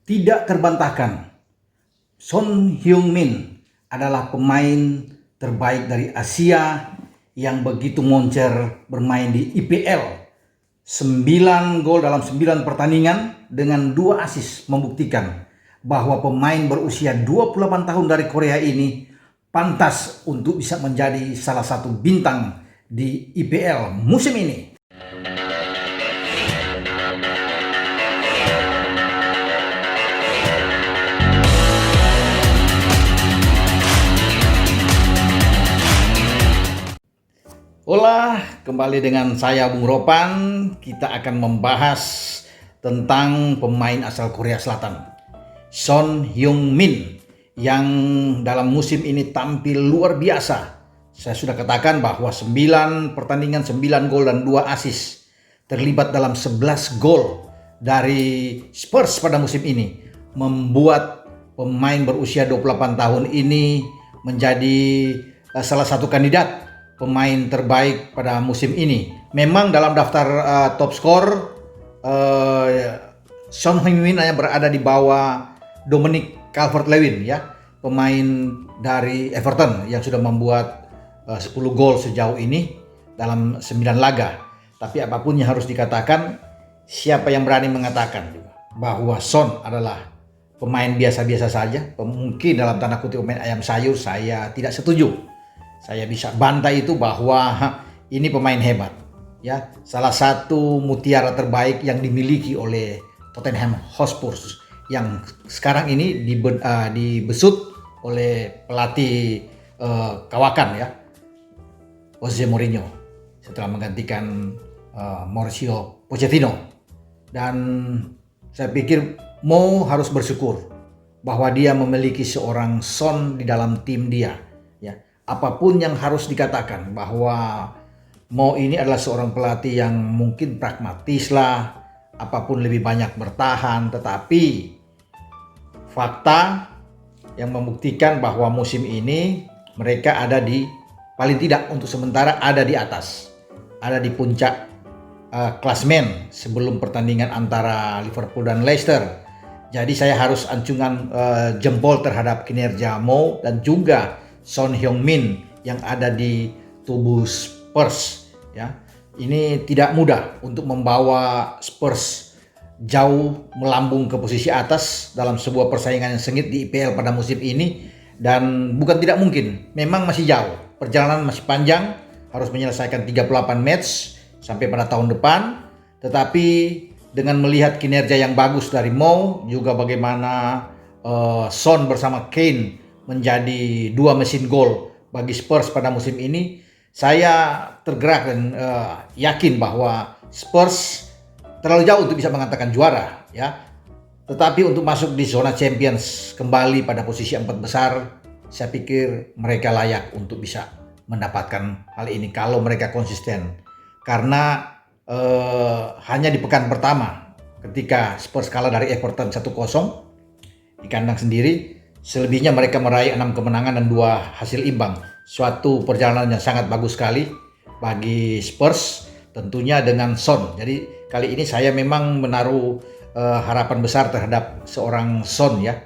Tidak terbantahkan, Son Heung-min adalah pemain terbaik dari Asia yang begitu moncer bermain di IPL. 9 gol dalam 9 pertandingan dengan 2 assist membuktikan bahwa pemain berusia 28 tahun dari Korea ini pantas untuk bisa menjadi salah satu bintang di IPL musim ini. Hola, kembali dengan saya Bung Ropan. Kita akan membahas tentang pemain asal Korea Selatan, Son Heung-min, yang dalam musim ini tampil luar biasa. Saya sudah katakan bahwa 9 pertandingan, 9 gol dan 2 assist. Terlibat dalam 11 gol dari Spurs pada musim ini, membuat pemain berusia 28 tahun ini menjadi salah satu kandidat pemain terbaik pada musim ini. Memang dalam daftar top skor, Son Heung-min hanya berada di bawah Dominic Calvert-Lewin, ya, pemain dari Everton yang sudah membuat 10 gol sejauh ini dalam 9 laga. Tapi apapun yang harus dikatakan, siapa yang berani mengatakan juga bahwa Son adalah pemain biasa-biasa saja, mungkin dalam tanda kutip pemain ayam sayur, saya tidak setuju. Saya bisa bantai itu bahwa ini pemain hebat, ya, salah satu mutiara terbaik yang dimiliki oleh Tottenham Hotspur yang sekarang ini dibesut oleh pelatih kawakan, ya, Jose Mourinho, setelah menggantikan Mauricio Pochettino. Dan saya pikir Mo harus bersyukur bahwa dia memiliki seorang Son di dalam tim dia, ya. Apapun yang harus dikatakan bahwa Mo ini adalah seorang pelatih yang mungkin pragmatis lah, apapun lebih banyak bertahan, tetapi fakta yang membuktikan bahwa musim ini mereka ada di, paling tidak untuk sementara, ada di atas, ada di puncak klasmen sebelum pertandingan antara Liverpool dan Leicester. Jadi saya harus acungan jempol terhadap kinerja Mo dan juga Son Heung-min yang ada di tubuh Spurs, ya. Ini tidak mudah untuk membawa Spurs jauh melambung ke posisi atas dalam sebuah persaingan yang sengit di IPL pada musim ini, dan bukan tidak mungkin, memang masih jauh, perjalanan masih panjang, harus menyelesaikan 38 match sampai pada tahun depan. Tetapi dengan melihat kinerja yang bagus dari Mo, juga bagaimana Son bersama Kane menjadi 2 mesin gol bagi Spurs pada musim ini, saya tergerak dan yakin bahwa Spurs terlalu jauh untuk bisa mengatakan juara, ya. Tetapi untuk masuk di zona Champions kembali pada posisi 4 besar, saya pikir mereka layak untuk bisa mendapatkan hal ini kalau mereka konsisten. Karena hanya di pekan pertama ketika Spurs kalah dari Everton 1-0 di kandang sendiri, selebihnya mereka meraih 6 kemenangan dan 2 hasil imbang. Suatu perjalanan yang sangat bagus sekali bagi Spurs, tentunya dengan Son. Jadi kali ini saya memang menaruh harapan besar terhadap seorang Son, ya.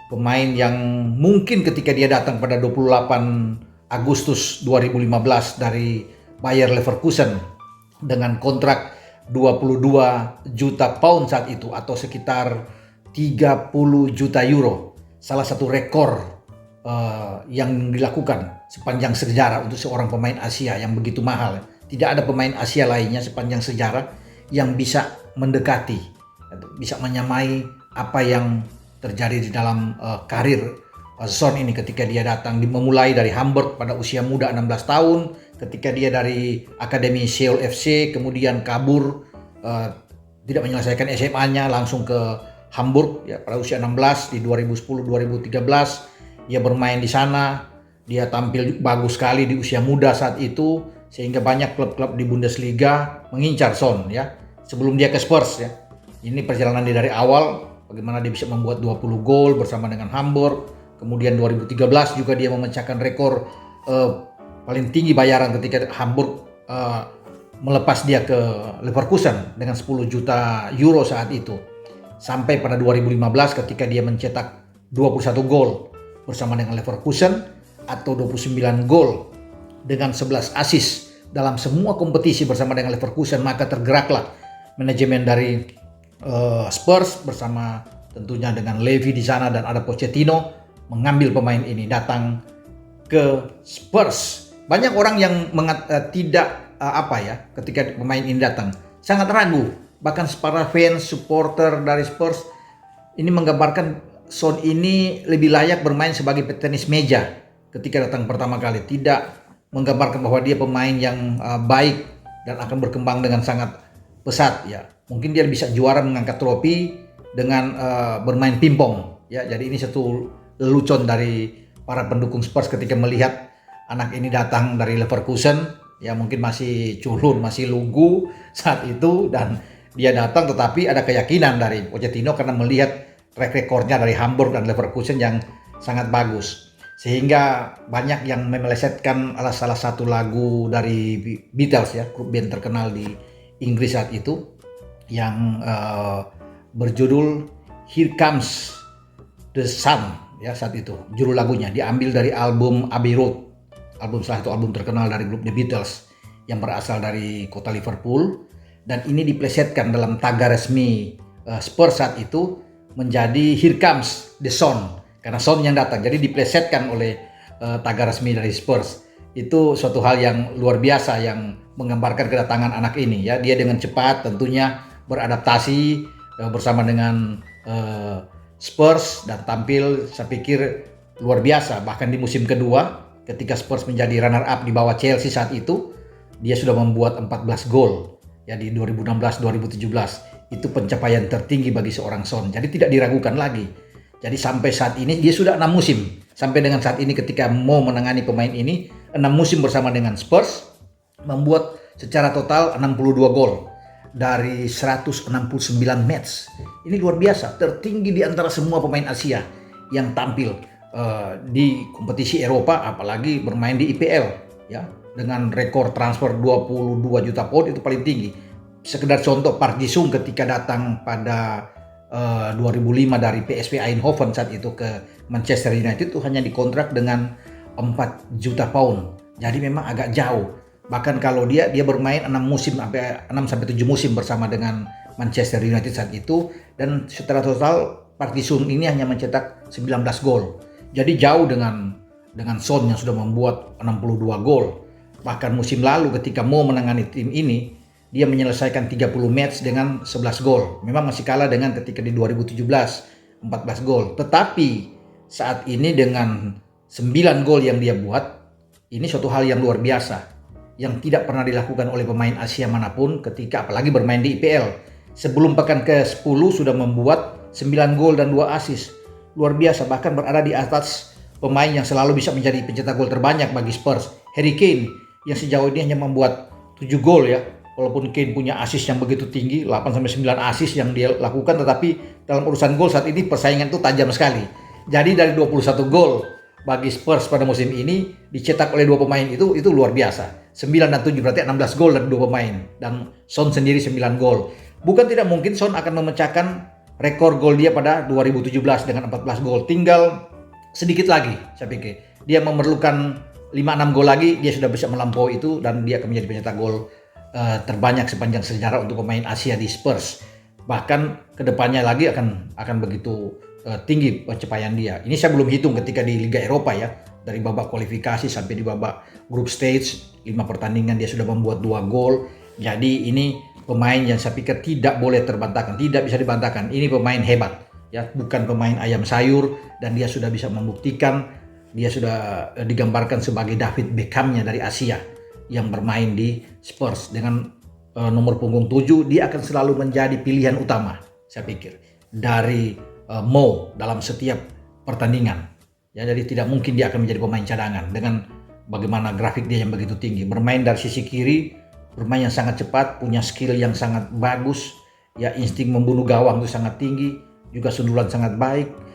Pemain yang mungkin ketika dia datang pada 28 Agustus 2015 dari Bayer Leverkusen dengan kontrak 22 juta pound saat itu, atau sekitar 30 juta euro. Salah satu rekor yang dilakukan sepanjang sejarah untuk seorang pemain Asia yang begitu mahal. Tidak ada pemain Asia lainnya sepanjang sejarah yang bisa mendekati, bisa menyamai apa yang terjadi di dalam karir Son ini ketika dia datang, memulai dari Hamburg pada usia muda 16 tahun, ketika dia dari Akademi Seoul FC, kemudian kabur, tidak menyelesaikan SMA-nya, langsung ke Hamburg, ya, pada usia 16 di 2010-2013 dia bermain di sana. Dia tampil bagus sekali di usia muda saat itu, sehingga banyak klub-klub di Bundesliga mengincar Son, ya, sebelum dia ke Spurs, ya. Ini perjalanan dia dari awal, bagaimana dia bisa membuat 20 gol bersama dengan Hamburg. Kemudian 2013 juga dia memecahkan rekor paling tinggi bayaran ketika Hamburg melepas dia ke Leverkusen dengan 10 juta euro saat itu. sampai pada 2015 ketika dia mencetak 21 gol bersama dengan Leverkusen atau 29 gol dengan 11 assist dalam semua kompetisi bersama dengan Leverkusen, maka tergeraklah manajemen dari Spurs bersama tentunya dengan Levy di sana dan ada Pochettino mengambil pemain ini datang ke Spurs. Banyak orang yang ketika pemain ini datang sangat ragu. Bahkan para fans, supporter dari Spurs ini menggambarkan Son ini lebih layak bermain sebagai petenis meja ketika datang pertama kali. Tidak menggambarkan bahwa dia pemain yang baik dan akan berkembang dengan sangat pesat. Ya, mungkin dia bisa juara mengangkat trofi dengan bermain pingpong. Ya, jadi ini satu lelucon dari para pendukung Spurs ketika melihat anak ini datang dari Leverkusen. Ya, mungkin masih culun, masih lugu saat itu, dan dia datang, tetapi ada keyakinan dari Pochettino karena melihat track recordnya dari Hamburg dan Leverkusen yang sangat bagus. Sehingga banyak yang memelesetkan salah satu lagu dari Beatles, ya, grup band terkenal di Inggris saat itu, yang berjudul Here Comes the Sun, ya, saat itu. Judul lagunya diambil dari album Abbey Road, salah satu album terkenal dari grup The Beatles yang berasal dari kota Liverpool. Dan ini diplesetkan dalam tagar resmi Spurs saat itu menjadi Here Comes the Sun, karena Son yang datang. Jadi diplesetkan oleh tagar resmi dari Spurs. Itu suatu hal yang luar biasa yang menggambarkan kedatangan anak ini, ya. Dia dengan cepat tentunya beradaptasi bersama dengan Spurs dan tampil, saya pikir, luar biasa. Bahkan di musim kedua ketika Spurs menjadi runner up di bawah Chelsea saat itu, dia sudah membuat 14 gol. Ya, di 2016-2017 itu pencapaian tertinggi bagi seorang Son. Jadi tidak diragukan lagi. Jadi sampai saat ini dia sudah 6 musim. Sampai dengan saat ini ketika mau menangani pemain ini 6 musim bersama dengan Spurs, membuat secara total 62 gol dari 169 match. Ini luar biasa, tertinggi di antara semua pemain Asia yang tampil di kompetisi Eropa, apalagi bermain di IPL, ya. Dengan rekor transfer 22 juta pound itu paling tinggi. Sekedar contoh, Park Ji-sung ketika datang pada 2005 dari PSV Eindhoven saat itu ke Manchester United itu hanya dikontrak dengan 4 juta pound. Jadi memang agak jauh. Bahkan kalau dia bermain 6 sampai 7 musim bersama dengan Manchester United saat itu, dan secara total Park Ji-sung ini hanya mencetak 19 gol. Jadi jauh dengan Son yang sudah membuat 62 gol. Bahkan musim lalu ketika mau menangani tim ini, dia menyelesaikan 30 match dengan 11 gol. Memang masih kalah dengan ketika di 2017, 14 gol. Tetapi saat ini dengan 9 gol yang dia buat, ini suatu hal yang luar biasa, yang tidak pernah dilakukan oleh pemain Asia manapun ketika apalagi bermain di IPL. Sebelum pekan ke-10 sudah membuat 9 gol dan 2 assist. Luar biasa, bahkan berada di atas pemain yang selalu bisa menjadi pencetak gol terbanyak bagi Spurs, Harry Kane, yang sejauh ini hanya membuat 7 gol, ya. Walaupun Kane punya assist yang begitu tinggi, 8-9 assist yang dia lakukan, tetapi dalam urusan gol saat ini persaingan itu tajam sekali. Jadi dari 21 gol bagi Spurs pada musim ini dicetak oleh 2 pemain itu luar biasa. 9 dan 7 berarti 16 gol dari 2 pemain, dan Son sendiri 9 gol. Bukan tidak mungkin Son akan memecahkan rekor gol dia pada 2017 dengan 14 gol. Tinggal sedikit lagi, saya pikir. Dia memerlukan 5-6 gol lagi, dia sudah bisa melampaui itu, dan dia akan menjadi pencetak gol terbanyak sepanjang sejarah untuk pemain Asia di Spurs. Bahkan kedepannya lagi akan begitu tinggi pencapaian dia. Ini saya belum hitung ketika di Liga Eropa, ya. Dari babak kualifikasi sampai di babak group stage, 5 pertandingan dia sudah membuat 2 gol. Jadi ini pemain yang saya pikir tidak boleh terbantahkan, tidak bisa dibantahkan. Ini pemain hebat, ya, bukan pemain ayam sayur, dan dia sudah bisa membuktikan. Dia sudah digambarkan sebagai David Beckham-nya dari Asia yang bermain di Spurs. Dengan nomor punggung 7, dia akan selalu menjadi pilihan utama, saya pikir, dari Mo dalam setiap pertandingan. Ya, jadi tidak mungkin dia akan menjadi pemain cadangan dengan bagaimana grafik dia yang begitu tinggi. Bermain dari sisi kiri, bermain yang sangat cepat, punya skill yang sangat bagus, ya, insting membunuh gawang itu sangat tinggi, juga sundulan sangat baik.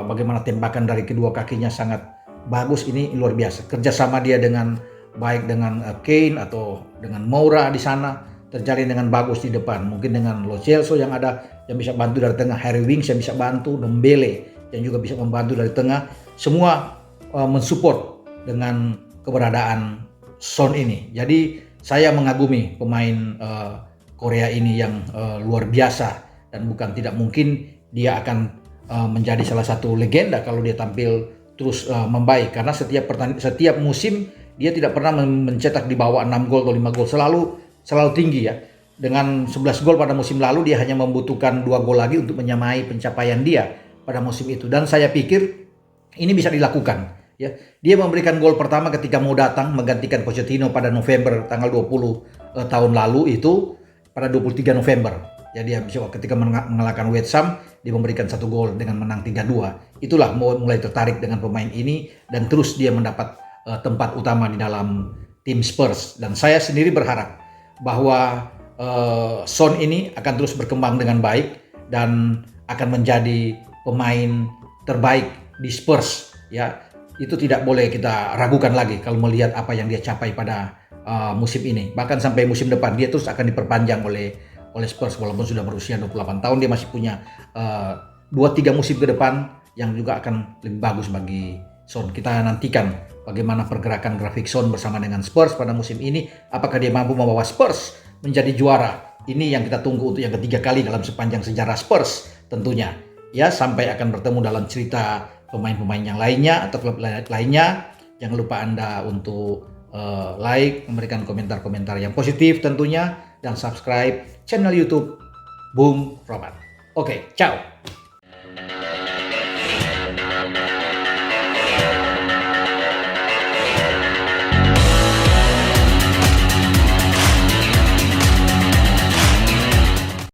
Bagaimana tembakan dari kedua kakinya sangat bagus. Ini luar biasa. Kerjasama dia dengan baik dengan Kane atau dengan Moura di sana terjalin dengan bagus di depan. Mungkin dengan Lo Celso yang ada yang bisa bantu dari tengah, Harry Winks yang bisa bantu, Ndombele yang juga bisa membantu dari tengah. Semua mensupport dengan keberadaan Son ini. Jadi saya mengagumi pemain Korea ini yang luar biasa, dan bukan tidak mungkin dia akan menjadi salah satu legenda kalau dia tampil terus membaik, karena setiap musim dia tidak pernah mencetak di bawah 6 gol atau 5 gol, selalu tinggi ya. Dengan 11 gol pada musim lalu, dia hanya membutuhkan 2 gol lagi untuk menyamai pencapaian dia pada musim itu, dan saya pikir ini bisa dilakukan ya. Dia memberikan gol pertama ketika mau datang menggantikan Pochettino pada November tanggal 20 tahun lalu itu, pada 23 November. Ya, dia bisa ketika mengalahkan West Ham, dia memberikan 1 gol dengan menang 3-2. Itulah mulai tertarik dengan pemain ini, dan terus dia mendapat tempat utama di dalam tim Spurs. Dan saya sendiri berharap bahwa Son ini akan terus berkembang dengan baik dan akan menjadi pemain terbaik di Spurs ya. Itu tidak boleh kita ragukan lagi kalau melihat apa yang dia capai pada musim ini. Bahkan sampai musim depan dia terus akan diperpanjang oleh Spurs, walaupun sudah berusia 28 tahun, dia masih punya 2-3 musim ke depan yang juga akan lebih bagus bagi Son. Kita nantikan bagaimana pergerakan grafik Son bersama dengan Spurs pada musim ini. Apakah dia mampu membawa Spurs menjadi juara? Ini yang kita tunggu untuk yang ketiga kali dalam sepanjang sejarah Spurs tentunya. Ya, sampai akan bertemu dalam cerita pemain-pemain yang lainnya atau klub lainnya. Jangan lupa Anda untuk like, memberikan komentar-komentar yang positif tentunya, dan subscribe channel YouTube Bung Roman. Oke, ciao.